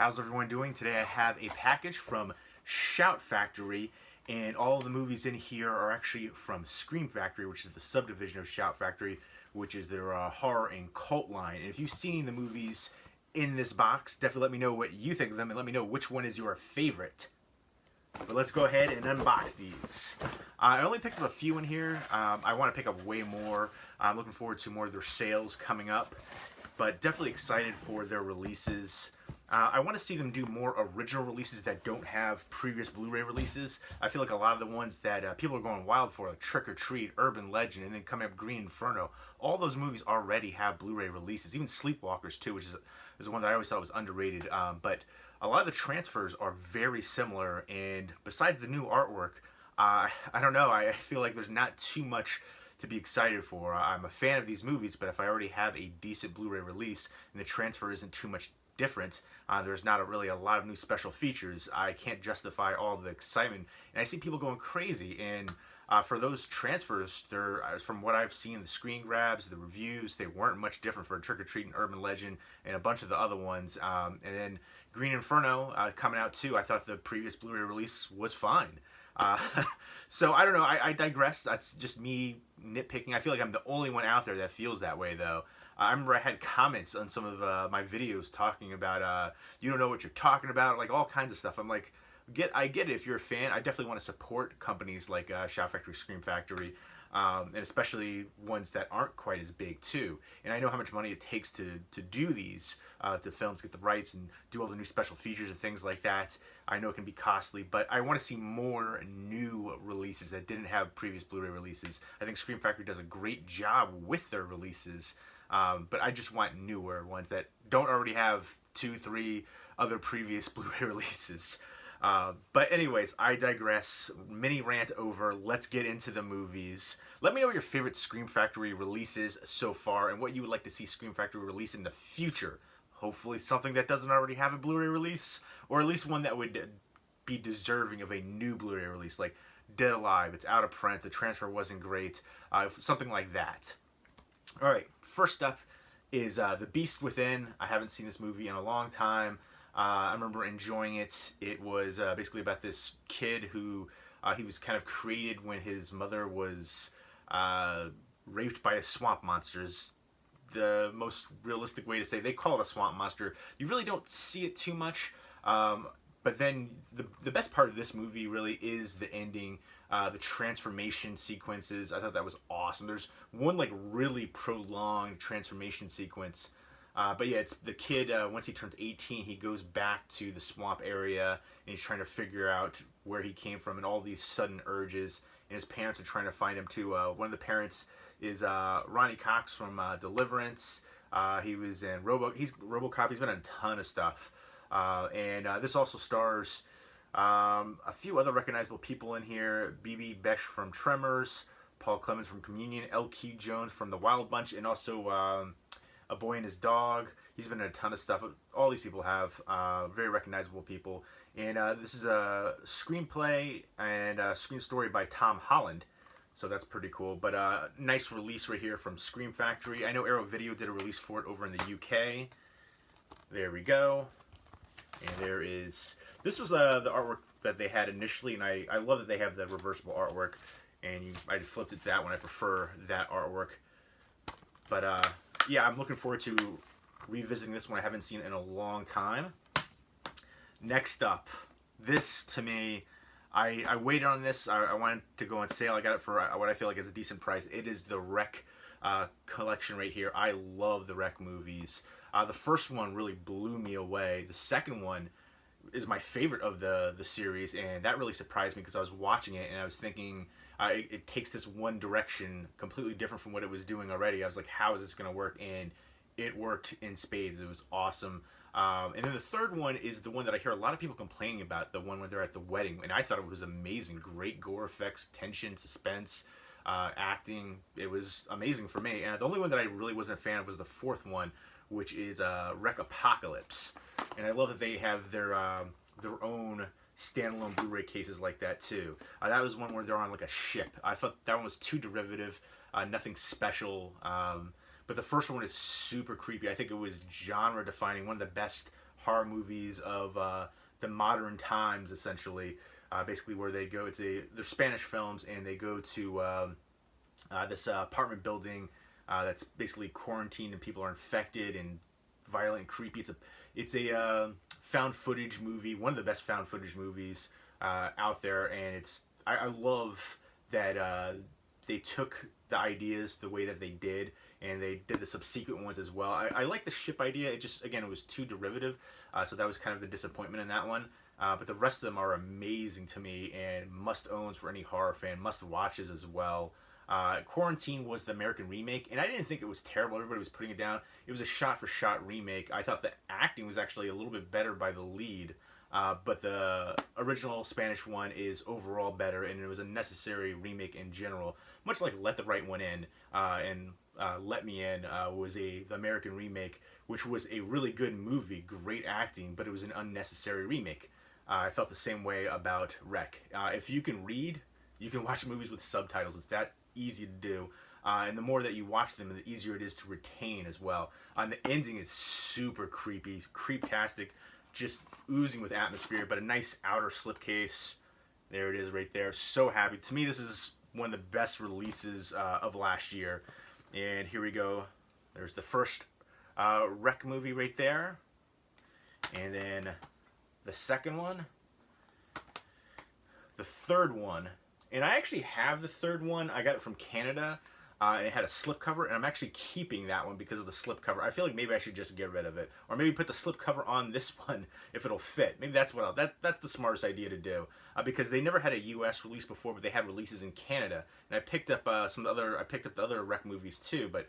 How's everyone doing? Today I have a package from Shout Factory, and all the movies in here are actually from Scream Factory, which is the subdivision of Shout Factory, which is their horror and cult line. And if you've seen the movies in this box, definitely let me know what you think of them and let me know which one is your favorite. But let's go ahead and unbox these. I only picked up a few in here. I want to pick up way more. I'm looking forward to more of their sales coming up, but definitely excited for their releases. I want to see them do more original releases that don't have previous Blu-ray releases. I feel like a lot of the ones that people are going wild for, like Trick or Treat, Urban Legend, and then coming up Green Inferno, all those movies already have Blu-ray releases. Even Sleepwalkers too, which is one that I always thought was underrated. But a lot of the transfers are very similar, and besides the new artwork, I don't know, I feel like there's not too much to be excited for. I'm a fan of these movies, but if I already have a decent Blu-ray release and the transfer isn't too much different, there's not really a lot of new special features, I can't justify all the excitement. And I see people going crazy, and for those transfers, they're, from what I've seen, the screen grabs, the reviews, they weren't much different for Trick or Treat and Urban Legend and a bunch of the other ones. And then Green Inferno coming out too, I thought the previous Blu-ray release was fine. So I don't know, I digress. That's just me nitpicking. I feel like I'm the only one out there that feels that way though. I remember I had comments on some of my videos talking about you don't know what you're talking about, like all kinds of stuff. I'm like, I get it if you're a fan. I definitely want to support companies like Shout Factory, Scream Factory, and especially ones that aren't quite as big too. And I know how much money it takes to do these, the films, get the rights and do all the new special features and things like that. I know it can be costly, but I want to see more new releases that didn't have previous Blu-ray releases. I think Scream Factory does a great job with their releases, but I just want newer ones that don't already have 2-3 other previous Blu-ray releases. But anyways, I digress. Mini rant over. Let's get into the movies. Let me know your favorite Scream Factory releases so far and what you would like to see Scream Factory release in the future. Hopefully something that doesn't already have a Blu-ray release, or at least one that would be deserving of a new Blu-ray release, like Dead Alive. It's out of print. The transfer wasn't great. Something like that. All right, first up is The Beast Within. I haven't seen this movie in a long time. I remember enjoying it. It was basically about this kid who he was kind of created when his mother was raped by a swamp monster. Is the most realistic way to say. They call it a swamp monster. You really don't see it too much. But then the best part of this movie really is the ending, the transformation sequences. I thought that was awesome. There's one like really prolonged transformation sequence. But yeah, it's the kid, once he turns 18, he goes back to the swamp area and he's trying to figure out where he came from and all these sudden urges. And his parents are trying to find him too. One of the parents is Ronnie Cox from Deliverance. He was in RoboCop. He's been in a ton of stuff. And this also stars a few other recognizable people in here. B.B. Besh from Tremors, Paul Clemens from Communion, L.Q. Jones from The Wild Bunch, and also A Boy and His Dog. He's been in a ton of stuff. All these people have very recognizable people. And this is a screenplay and a screen story by Tom Holland. So that's pretty cool. But nice release right here from Scream Factory. I know Arrow Video did a release for it over in the UK. There we go. And there is... This was the artwork that they had initially, and I love that they have the reversible artwork. And I flipped it to that one. I prefer that artwork. But yeah, I'm looking forward to revisiting this one. I haven't seen it in a long time. Next up, this to me, I waited on this. I wanted to go on sale. I got it for what I feel like is a decent price. It is the Rec collection right here. I love the Rec movies. The first one really blew me away. The second one is my favorite of the series, and that really surprised me because I was watching it and I was thinking it takes this one direction completely different from what it was doing already. I was like, how is this going to work? And it worked in spades. It was awesome. And then the third one is the one that I hear a lot of people complaining about, the one where they're at the wedding, and I thought it was amazing. Great gore effects, tension, suspense, acting. It was amazing for me. And the only one that I really wasn't a fan of was the fourth one, which is Rec Apocalypse. And I love that they have their own standalone Blu-ray cases like that too. That was one where they're on like a ship. I thought that one was too derivative, nothing special. But the first one is super creepy. I think it was genre defining, one of the best horror movies of the modern times, essentially. Basically, where they go, they're Spanish films, and they go to this apartment building that's basically quarantined, and people are infected and violent and creepy. It's a found footage movie, one of the best found footage movies out there, and I love that they took the ideas the way that they did, and they did the subsequent ones as well. I like the ship idea. It just, again, it was too derivative, so that was kind of the disappointment in that one. But the rest of them are amazing to me and must-owns for any horror fan, must-watches as well. Quarantine was the American remake, and I didn't think it was terrible. Everybody was putting it down. It was a shot-for-shot remake. I thought the acting was actually a little bit better by the lead, but the original Spanish one is overall better, and it was a necessary remake in general. Much like Let the Right One In and Let Me In was the American remake, which was a really good movie, great acting, but it was an unnecessary remake. I felt the same way about Rec. If you can read, you can watch movies with subtitles. It's that easy to do. And the more that you watch them, the easier it is to retain as well. The ending is super creepy, creeptastic, just oozing with atmosphere, but a nice outer slipcase. There it is right there. So happy. To me, this is one of the best releases of last year. And here we go. There's the first Rec movie right there. And then the second one. The third one. And I actually have the third one. I got it from Canada. And it had a slipcover, and I'm actually keeping that one because of the slipcover. I feel like maybe I should just get rid of it, or maybe put the slipcover on this one if it'll fit. Maybe that's what that's the smartest idea to do, because they never had a U.S. release before, but they had releases in Canada. And I picked up I picked up the other Rec movies too, but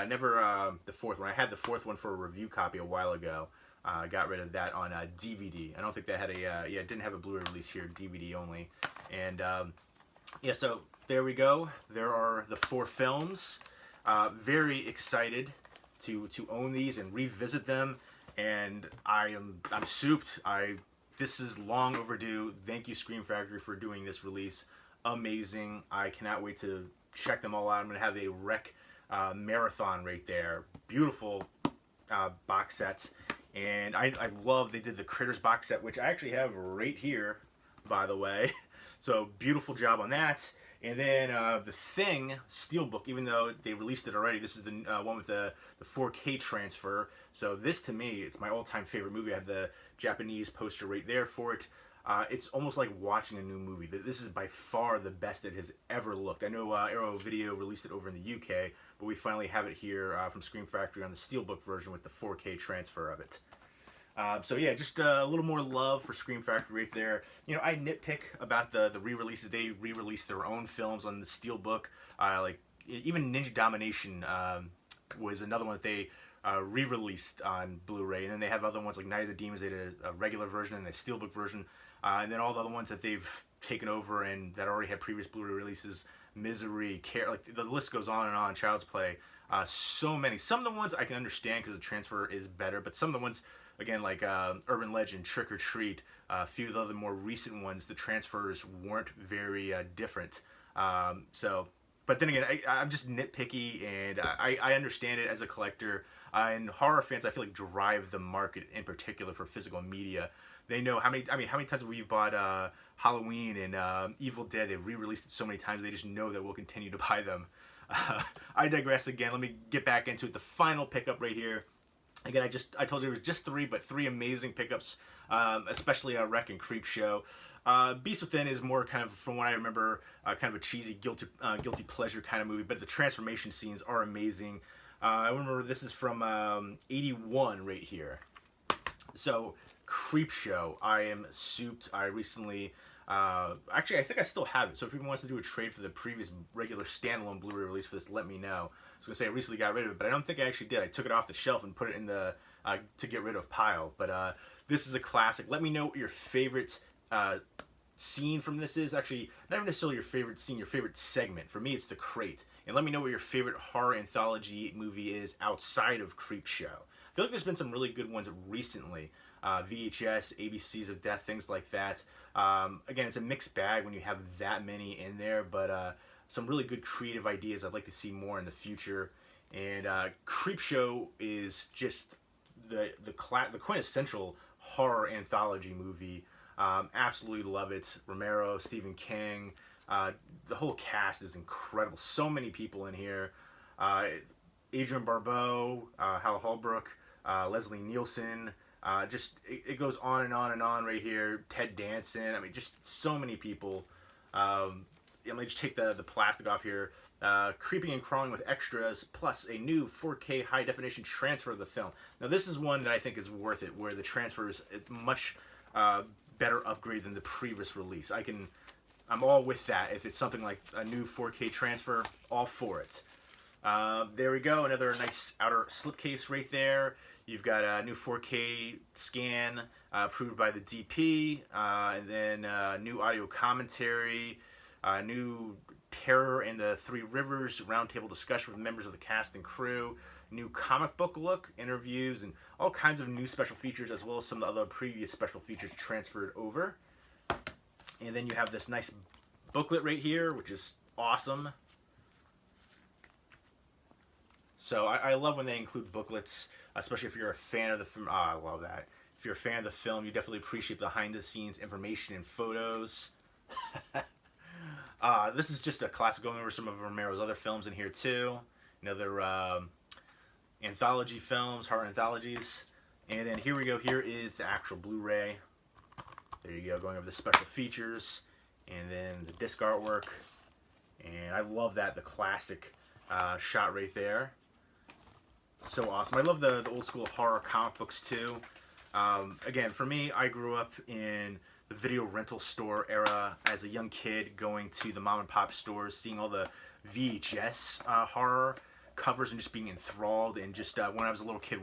never the fourth one. I had the fourth one for a review copy a while ago. I got rid of that on DVD. I don't think that had it didn't have a Blu-ray release here, DVD only, and yeah, so there we go. There are the 4 films. Very excited to own these and revisit them. And I'm souped. This is long overdue. Thank you, Scream Factory, for doing this release. Amazing. I cannot wait to check them all out. I'm gonna have a Rec marathon right there. Beautiful box sets. And I love they did the Critters box set, which I actually have right here, by the way. So beautiful job on that. And then the Thing Steelbook, even though they released it already, this is the one with the 4K transfer. So this, to me, it's my all-time favorite movie. I have the Japanese poster right there for it. It's almost like watching a new movie. This is by far the best it has ever looked. I know Arrow Video released it over in the UK, but we finally have it here from Scream Factory on the Steelbook version with the 4K transfer of it. So yeah, just a little more love for Scream Factory right there. You know, I nitpick about the re-releases. They re-released their own films on the Steelbook. Like even Ninja Domination was another one that they re-released on Blu-ray, and then they have other ones like Night of the Demons. They did a regular version and a Steelbook version, and then all the other ones that they've taken over and that already had previous Blu-ray releases. Misery, Care, like the list goes on and on. Child's Play, so many. Some of the ones I can understand because the transfer is better, but some of the ones, again, like Urban Legend, Trick or Treat, a few of the other more recent ones, the transfers weren't very different. But then again, I'm just nitpicky, and I understand it as a collector. And horror fans, I feel like, drive the market in particular for physical media. They know how many times have we bought Halloween and Evil Dead? They've re-released it so many times. They just know that we'll continue to buy them. I digress again. Let me get back into it. The final pickup right here. Again, I told you it was just 3, but 3 amazing pickups, especially Rec and Creepshow. Beast Within is more kind of, from what I remember, kind of a cheesy, guilty pleasure kind of movie, but the transformation scenes are amazing. I remember this is from 81 right here. So, Creepshow, I am souped. I recently, actually, I think I still have it. So if anyone wants to do a trade for the previous regular standalone Blu-ray release for this, let me know. I was going to say I recently got rid of it, but I don't think I actually did. I took it off the shelf and put it in the to get rid of pile. But this is a classic. Let me know what your favorite scene from this is. Actually, not even necessarily your favorite scene, your favorite segment. For me, it's the crate. And let me know what your favorite horror anthology movie is outside of Creepshow. I feel like there's been some really good ones recently. VHS, ABCs of Death, things like that. Again, it's a mixed bag when you have that many in there, but some really good creative ideas I'd like to see more in the future. And Creepshow is just the quintessential horror anthology movie. Absolutely love it. Romero, Stephen King, the whole cast is incredible. So many people in here. Adrian Barbeau, Hal Holbrook, Leslie Nielsen. It goes on and on and on right here. Ted Danson. I mean, just so many people. Let me just take the plastic off here. Creeping and Crawling with extras, plus a new 4K high definition transfer of the film. Now this is one that I think is worth it, where the transfer is a much better upgrade than the previous release. I'm all with that. If it's something like a new 4K transfer, all for it. There we go, another nice outer slipcase right there. You've got a new 4K scan approved by the DP, and then new audio commentary, new Terror in the Three Rivers roundtable discussion with members of the cast and crew, new comic book look, interviews, and all kinds of new special features, as well as some of the other previous special features transferred over. And then you have this nice booklet right here, which is awesome. So I love when they include booklets, especially if you're a fan of the film. I love that. If you're a fan of the film, you definitely appreciate behind-the-scenes information and photos. This is just a classic, going over some of Romero's other films in here too. Another anthology films, horror anthologies. And then here we go. Here is the actual Blu-ray. There you go, going over the special features. And then the disc artwork. And I love that, the classic shot right there. So awesome. I love the old school horror comic books too. Again, for me, I grew up in the video rental store era as a young kid, going to the mom and pop stores, seeing all the VHS horror covers and just being enthralled, and just when I was a little kid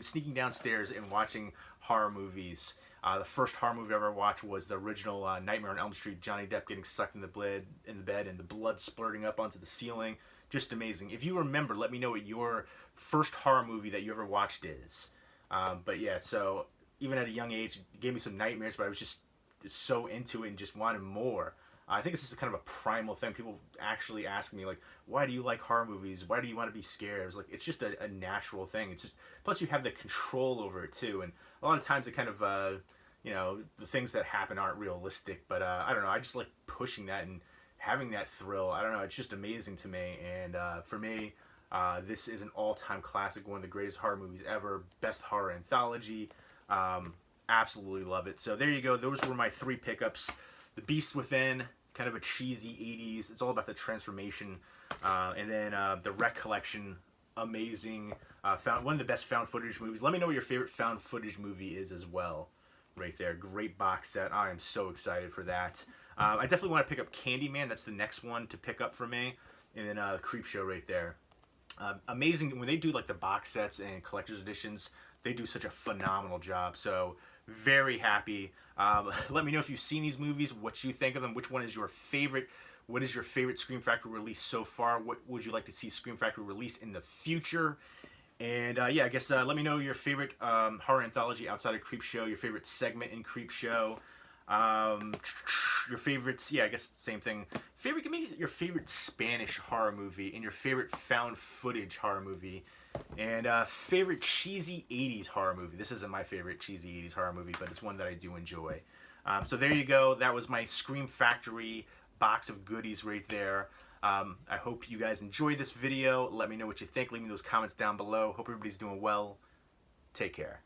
sneaking downstairs and watching horror movies. The first horror movie I ever watched was the original Nightmare on Elm Street, Johnny Depp getting sucked in the bed and the blood splurting up onto the ceiling. Just amazing. If you remember, let me know what your first horror movie that you ever watched is. But yeah, so even at a young age, it gave me some nightmares, but I was just so into it and just wanted more. I think it's just kind of a primal thing. People actually ask me, like, why do you like horror movies? Why do you want to be scared? I was like, it's just a natural thing. It's just, plus you have the control over it too. And a lot of times it kind of, the things that happen aren't realistic, but I don't know. I just like pushing that and having that thrill. I don't know. It's just amazing to me. And for me, this is an all-time classic, one of the greatest horror movies ever, best horror anthology. Absolutely love it. So there you go. Those were my 3 pickups. The Beast Within, kind of a cheesy 80s. It's all about the transformation. And then the Wreck Collection, amazing. One of the best found footage movies. Let me know what your favorite found footage movie is as well. Right there. Great box set. I am so excited for that. I definitely want to pick up Candyman. That's the next one to pick up for me. And then Creepshow right there. Amazing. When they do like the box sets and collector's editions, they do such a phenomenal job. So very happy. Let me know if you've seen these movies, what you think of them, which one is your favorite. What is your favorite Scream Factory release so far? What would you like to see Scream Factory release in the future? And yeah, I guess let me know your favorite horror anthology outside of Creepshow, your favorite segment in Creepshow, your favorites, yeah, I guess same thing. Give me your favorite Spanish horror movie and your favorite found footage horror movie. And favorite cheesy 80s horror movie. This isn't my favorite cheesy 80s horror movie, but it's one that I do enjoy. So there you go. That was my Scream Factory box of goodies right there. I hope you guys enjoyed this video. Let me know what you think. Leave me those comments down below. Hope everybody's doing well. Take care.